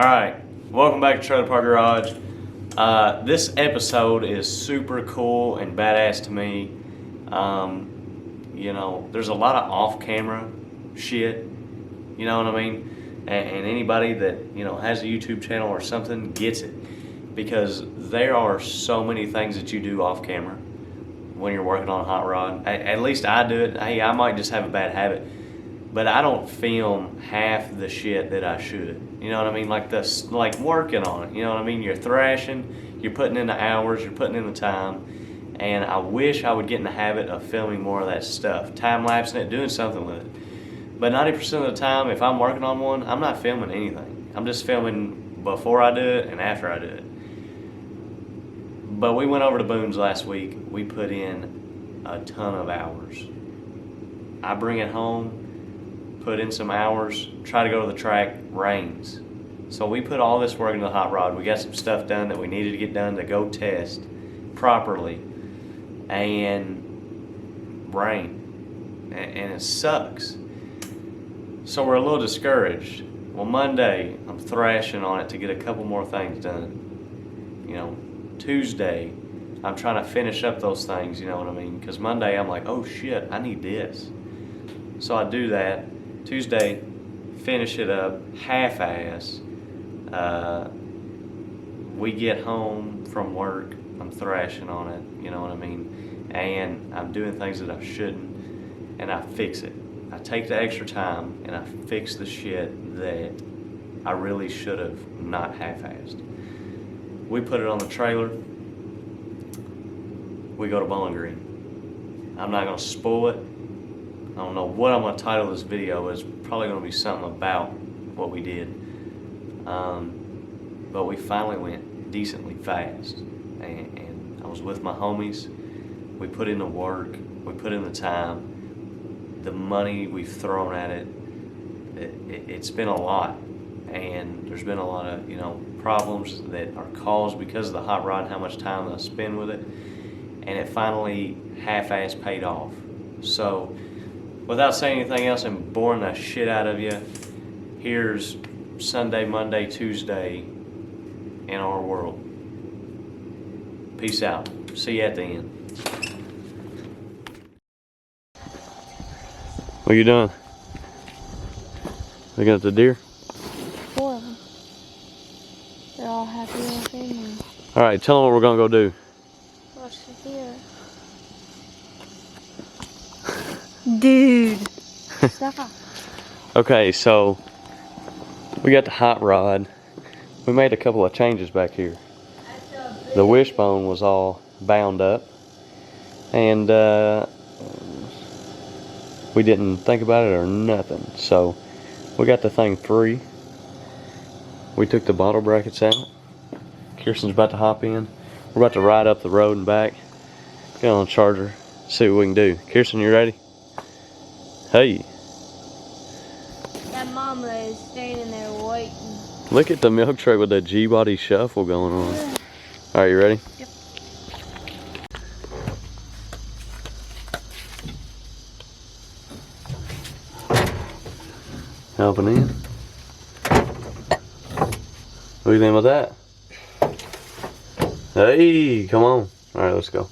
Alright, welcome back to Trailer Park Garage. This episode is super cool and badass to me. You know, there's a lot of off-camera shit, you know what I mean? And anybody that, you know, has a YouTube channel or something gets it. Because there are so many things that you do off-camera when you're working on a hot rod. At least I do it. Hey, I might just have a bad habit. But I don't film half the shit that I should. You know what I mean? Like working on it. You know what I mean? You're thrashing, you're putting in the hours, you're putting in the time. And I wish I would get in the habit of filming more of that stuff. Time-lapsing it, doing something with it. But 90% of the time, if I'm working on one, I'm not filming anything. I'm just filming before I do it and after I do it. But we went over to Boone's last week. We put in a ton of hours. I bring it home, put in some hours, try to go to the track, rains. So we put all this work into the hot rod. We got some stuff done that we needed to get done to go test properly, and rain, and it sucks. So we're a little discouraged. Well, Monday, I'm thrashing on it to get a couple more things done. You know, Tuesday, I'm trying to finish up those things, you know what I mean? Because Monday, I'm like, oh shit, I need this. So I do that. Tuesday, finish it up, half-ass. We get home from work, I'm thrashing on it, you know what I mean? And I'm doing things that I shouldn't, and I fix it. I take the extra time, and I fix the shit that I really should have not half-assed. We put it on the trailer. We go to Bowling Green. I'm not gonna spoil it. I don't know what I'm gonna title this video. It's probably gonna be something about what we did. But we finally went decently fast. And I was with my homies. We put in the work. We put in the time. The money we've thrown at it. It's been a lot. And there's been a lot of, you know, problems that are caused because of the hot rod and how much time I spend with it. And it finally half-ass paid off. So, without saying anything else and boring the shit out of you, here's Sunday, Monday, Tuesday in our world. Peace out. See you at the end. What are you doing? Looking at the deer? 4 of them. They're all happy little families. Alright, tell them what we're gonna go do. Watch the deer. Dude. Stop. Okay, so we got the hot rod. We made a couple of changes back here. The wishbone was all bound up, and we didn't think about it or nothing. So we got the thing free. We took the bottle brackets out. Kirsten's about to hop in. We're about to ride up the road and back, get on the charger, see what we can do. Kirsten, you ready? Hey. That mama is standing there waiting. Look at the milk truck with the G-body shuffle going on. All right, you ready? Yep. Helping in. What do you think about that? Hey, come on. All right, let's go.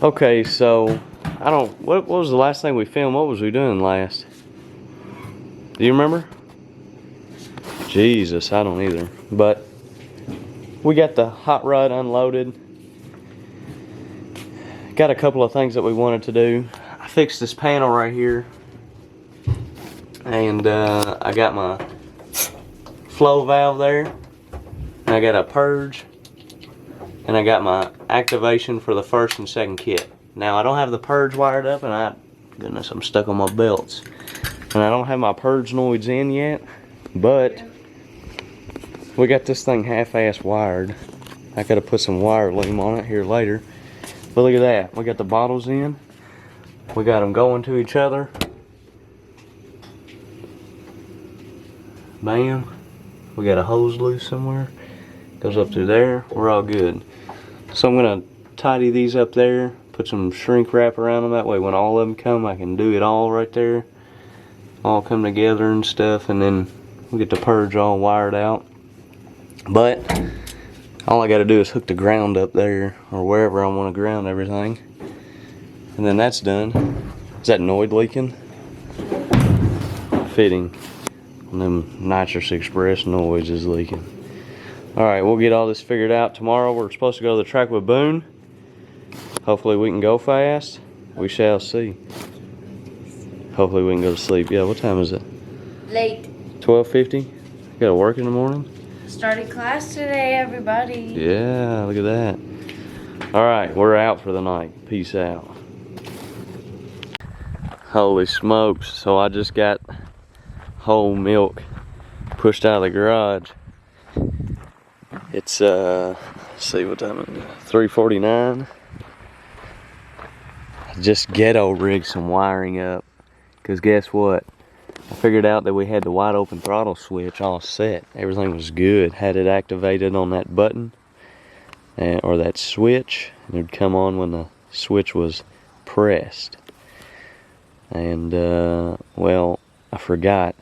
Okay, so what was the last thing we filmed? What was we doing last? Do you remember? Jesus, I don't either. But we got the hot rod unloaded. Got a couple of things that we wanted to do. I fixed this panel right here. And I got my flow valve there. And I got a purge. And I got my activation for the first and second kit. Now I don't have the purge wired up, and goodness, I'm stuck on my belts. And I don't have my purge noids in yet, but we got this thing half-ass wired. I gotta put some wire loom on it here later. But look at that, we got the bottles in. We got them going to each other. Bam. We got a hose loose somewhere. Goes up through there. We're all good. So I'm gonna tidy these up there, put some shrink wrap around them, that way when all of them come I can do it all right there, all come together and stuff, and then we get the purge all wired out. But all I gotta do is hook the ground up there or wherever I want to ground everything, and then that's done. Is that Noid leaking? Fitting. And them nitrous express noise is leaking. Alright, we'll get all this figured out tomorrow. We're supposed to go to the track with Boone. Hopefully we can go fast. We shall see. Hopefully we can go to sleep. Yeah, what time is it? Late. 12:50? Gotta work in the morning? Started class today, everybody. Yeah, look at that. Alright, we're out for the night. Peace out. Holy smokes. So I just got whole milk pushed out of the garage. It's let's see what time it is. 3:49. Just ghetto rigged some wiring up, cause guess what? I figured out that we had the wide open throttle switch all set. Everything was good. Had it activated on that button or that switch, and it would come on when the switch was pressed. And well, I forgot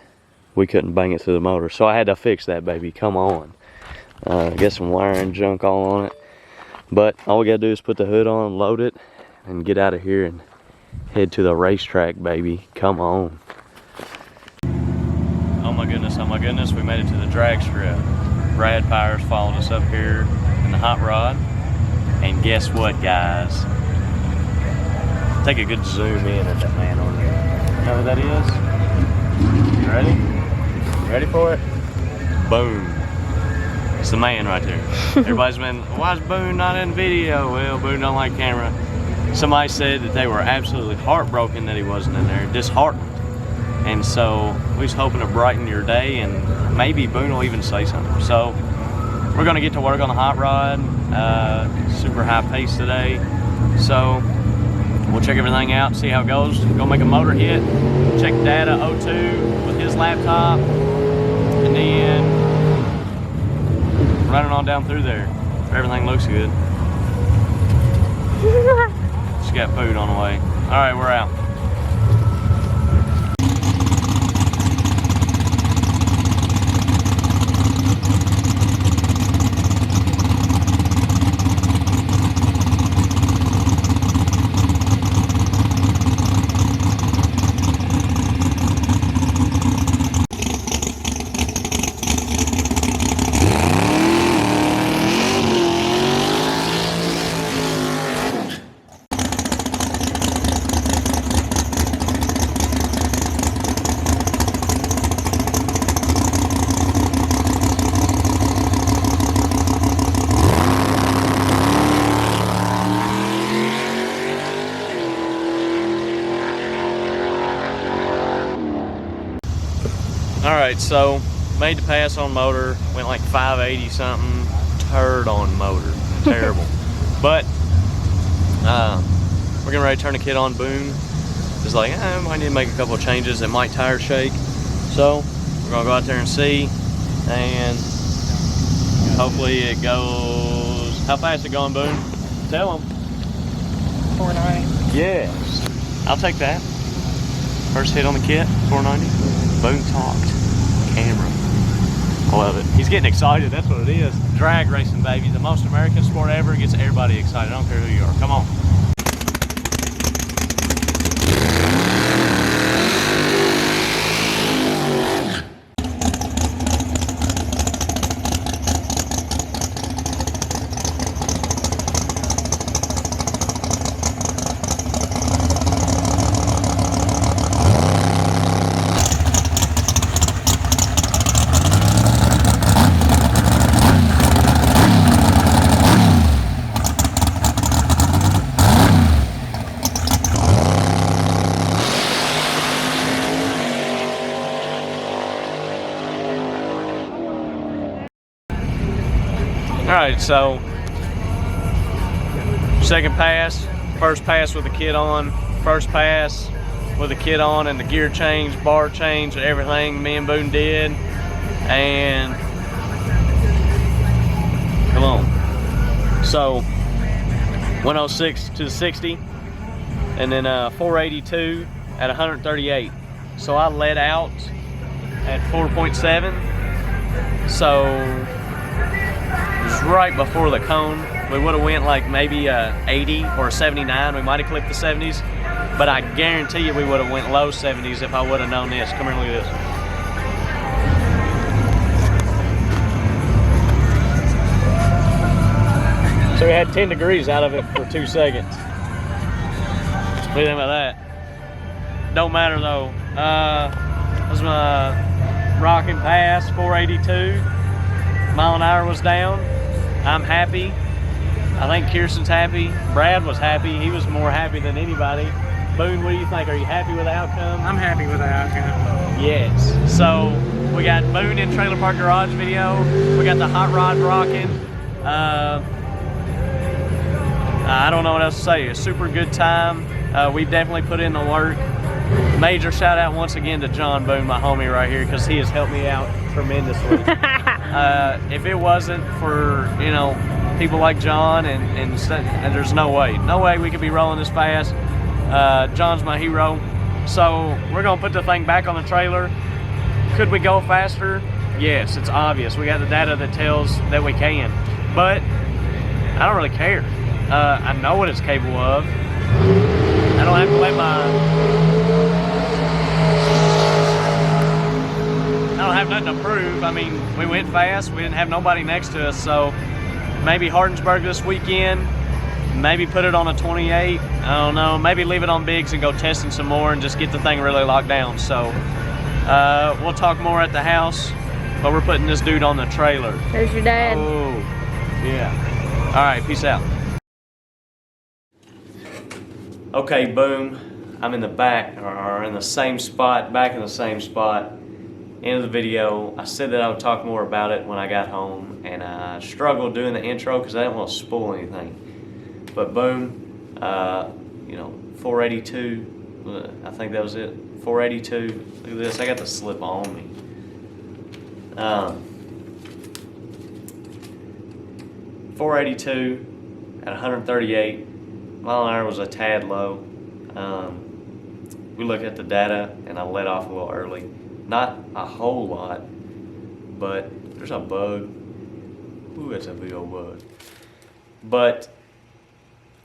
we couldn't bang it through the motor, so I had to fix that baby. Come on. Get some wiring junk all on it, but all we gotta do is put the hood on, load it, and get out of here and head to the racetrack, baby. Come on. Oh my goodness, we made it to the drag strip. Brad Powers followed us up here in the hot rod, and guess what, guys? Take a good zoom in at that man on there. You know who that is? You ready? You ready for it? Boom. It's the man right there. Everybody's been, why is Boone not in video? Well, Boone don't like camera. Somebody said that they were absolutely heartbroken that he wasn't in there, disheartened. And so we was hoping to brighten your day, and maybe Boone will even say something. So we're gonna get to work on the hot rod, super high pace today. So we'll check everything out, see how it goes. Go make a motor hit, check data O2 with his laptop, and then running on down through there. Everything looks good. Just got food on the way. All right, we're out. Alright, so made the pass on motor, went like 580 something, turd on motor, terrible. But we're getting ready to turn the kit on. Boone is like, I might need to make a couple of changes, it might tire shake. So we're gonna go out there and see, and hopefully it goes, how fast is it going, Boone? Tell him. 490. Yes, I'll take that. First hit on the kit, 490. Boone talked. Camera. I love it. He's getting excited, that's what it is. Drag racing, baby. The most American sport ever. Gets everybody excited. I don't care who you are. Come on. Alright, so second pass, first pass with the kid on, first pass with the kid on, and the gear change, bar change, everything me and Boone did. And come on. So 106 to the 60, and then 482 at 138. So I let out at 4.7. So it was right before the cone. We would have went like maybe 80 or 79. We might have clipped the 70s, but I guarantee you we would have went low 70s if I would have known this. Come here, look at this. So we had 10 degrees out of it for 2 seconds. What do you think about that? Don't matter though. This was my rocking pass, 482. Mile an hour was down. I'm happy. I think Kirsten's happy. Brad was happy. He was more happy than anybody. Boone, what do you think? Are you happy with the outcome? I'm happy with the outcome. Yes. So we got Boone in Trailer Park Garage video. We got the hot rod rocking. I don't know what else to say. A super good time. We definitely put in the work. Major shout out once again to John Boone, my homie right here, because he has helped me out tremendously. If it wasn't for, you know, people like John and there's no way we could be rolling this fast. John's my hero. So we're gonna put the thing back on the trailer. Could we go faster? Yes, it's obvious. We got the data that tells that we can, but I don't really care. I know what it's capable of. I don't have to let I don't have nothing to prove. I mean, we went fast. We didn't have nobody next to us, so maybe Hardensburg this weekend. Maybe put it on a 28. I don't know. Maybe leave it on Biggs and go testing some more and just get the thing really locked down. So we'll talk more at the house, but we're putting this dude on the trailer. There's your dad. Oh, yeah. All right, peace out. Okay, boom. I'm in the back, or in the same spot, back in the same spot. End of the video. I said that I would talk more about it when I got home, and I struggled doing the intro because I didn't want to spoil anything. But boom, you know, 482, I think that was it. 482, look at this, I got the slip on me. 482 at 138, mile an hour was a tad low. We looked at the data and I let off a little early. Not a whole lot, but there's a bug. Ooh, that's a big old bug. But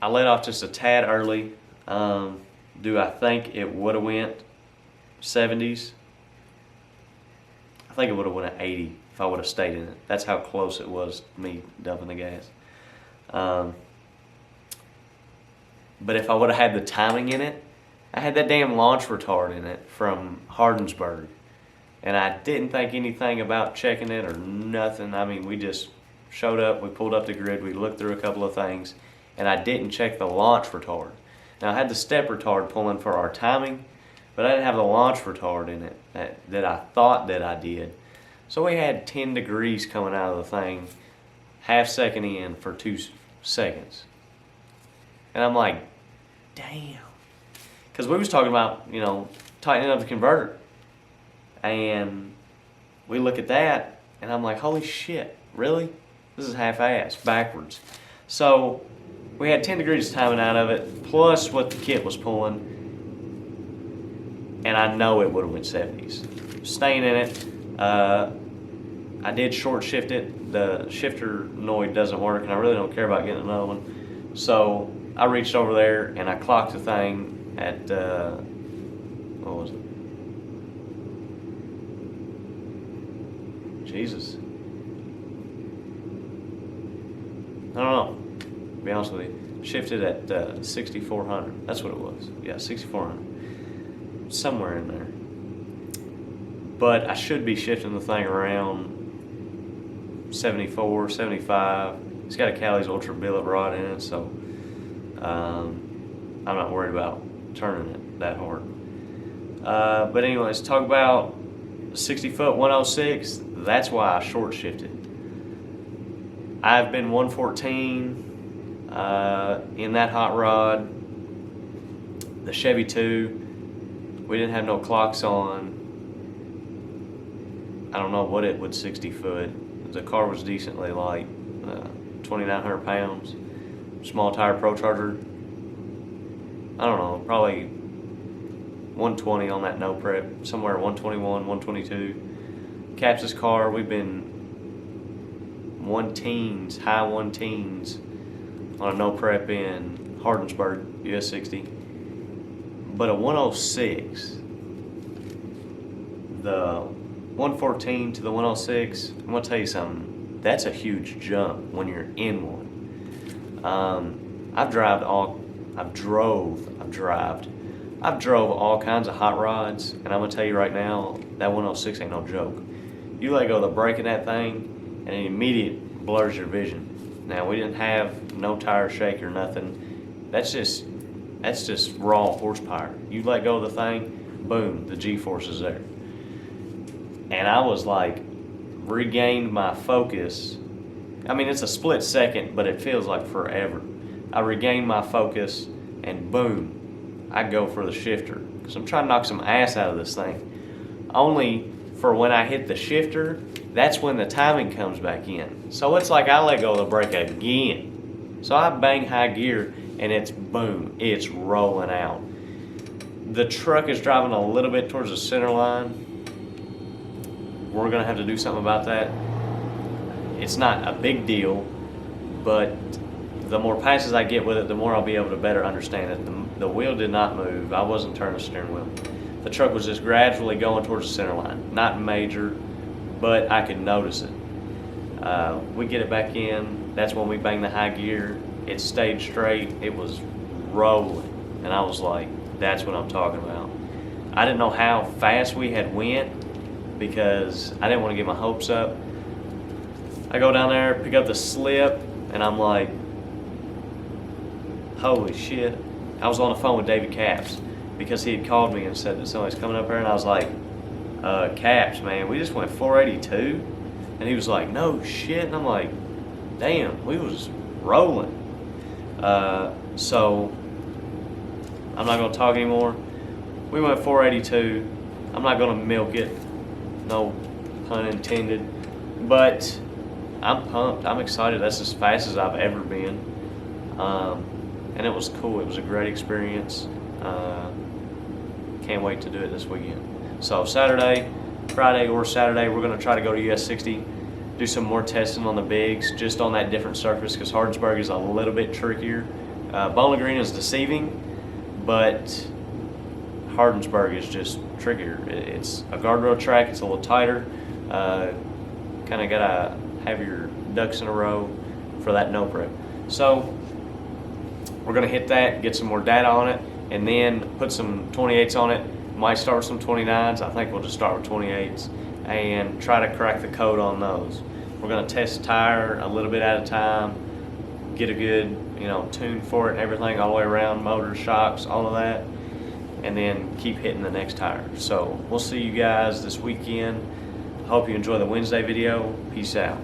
I let off just a tad early. Do I think it would have went 70s? I think it would have went at 80 if I would have stayed in it. That's how close it was to me dumping the gas. But if I would have had the timing in it, I had that damn launch retard in it from Hardensburg. And I didn't think anything about checking it or nothing. I mean, we just showed up, we pulled up the grid, we looked through a couple of things, and I didn't check the launch retard. Now I had the step retard pulling for our timing, but I didn't have the launch retard in it that I thought that I did. So we had 10 degrees coming out of the thing, half second in for 2 seconds. And I'm like, damn. Because we was talking about, you know, tightening up the converter. And we look at that, and I'm like, holy shit, really? This is half-assed, backwards. So we had 10 degrees timing out of it, plus what the kit was pulling, and I know it would have went 70s. Staying in it, I did short shift it. The shifter Noid doesn't work, and I really don't care about getting another one. So I reached over there, and I clocked the thing at, what was it? Jesus. I don't know, to be honest with you. Shifted at 6,400. That's what it was. Yeah, 6,400. Somewhere in there. But I should be shifting the thing around 74, 75. It's got a Callie's Ultra billet rod in it, so I'm not worried about turning it that hard. But anyways, talk about 60 foot 106. That's why I short shifted. I've been 114 in that hot rod. The Chevy 2, we didn't have no clocks on. I don't know what it would 60 foot. The car was decently light, 2,900 pounds. Small tire Pro Charger. I don't know, probably 120 on that no prep, somewhere 121, 122. Caps's car, we've been high one teens on a no prep in Hardinsburg, US 60. But a 106, the 114 to the 106, I'm gonna tell you something. That's a huge jump when you're in one. I've drove all kinds of hot rods, and I'm gonna tell you right now, that 106 ain't no joke. You let go of the brake in that thing, and it immediately blurs your vision. Now, we didn't have no tire shake or nothing. That's just raw horsepower. You let go of the thing, boom, the G-force is there. And I was like, regained my focus. I mean, it's a split second, but it feels like forever. I regained my focus, and boom, I go for the shifter. Because I'm trying to knock some ass out of this thing. Only for when I hit the shifter, that's when the timing comes back in. So it's like I let go of the brake again. So I bang high gear, and it's boom, it's rolling out. The truck is driving a little bit towards the center line. We're gonna have to do something about that. It's not a big deal, but the more passes I get with it, the more I'll be able to better understand it. The wheel did not move. I wasn't turning the steering wheel. The truck was just gradually going towards the center line. Not major, but I could notice it. We get it back in. That's when we bang the high gear. It stayed straight. It was rolling. And I was like, that's what I'm talking about. I didn't know how fast we had went because I didn't want to get my hopes up. I go down there, pick up the slip, and I'm like, holy shit. I was on the phone with David Capps because he had called me and said that somebody's coming up here, and I was like, Capps, man, we just went 482? And he was like, no shit. And I'm like, damn, we was rolling. So I'm not gonna talk anymore. We went 482. I'm not gonna milk it, no pun intended, but I'm pumped. I'm excited. That's as fast as I've ever been. And it was cool. It was a great experience. Can't wait to do it this weekend. So Friday or Saturday, we're going to try to go to US 60, do some more testing on the bigs, just on that different surface, because Hardinsburg is a little bit trickier. Bowling Green is deceiving, but Hardinsburg is just trickier. It's a guardrail track. It's a little tighter. Kind of got to have your ducks in a row for that no prep. So we're going to hit that, get some more data on it, and then put some 28s on it. Might start with some 29s. I think we'll just start with 28s and try to crack the code on those. We're going to test the tire a little bit at a time, get a good tune for it and everything all the way around, motor, shocks, all of that, and then keep hitting the next tire. So we'll see you guys this weekend. Hope you enjoy the Wednesday video. Peace out.